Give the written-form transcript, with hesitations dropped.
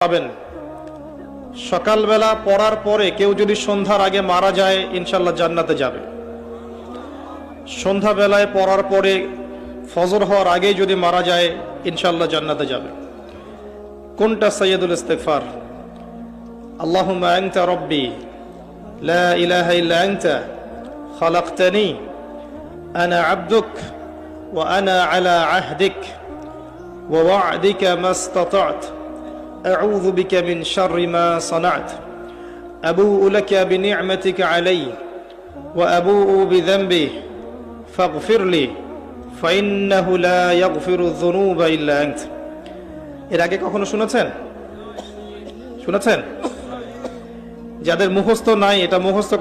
পাবেন। সকালবেলা পড়ার পরে কেউ যদি সন্ধ্যার আগে মারা যায় ইনশাল্লাহ জান্নাতে যাবে। সন্ধ্যাবেলায় পড়ার পরে ফজর হওয়ার আগে যদি মারা যায় ইনশাল্লাহ জান্নাতে যাবে। কোনটা সাইয়্যিদুল ইস্তিগফার? আল্লাহুম্মা আনতা রাব্বি লা ইলাহা ইল্লা আনতা খালাকতানি আনা আবদুক ওয়া আনা আলা আহদিক ওয়া ওয়া'দিকা মাস্তাতা'ত أعوذ بك من شر ما صنعت أبوء لك بنعمتك علي وأبوء بذنبي فاغفر لي فإنه لا يغفر الذنوب إلا أنت। এর আগে কখনো শুনেছেন? যাদের মুখস্থ নাই এটা মুখস্থ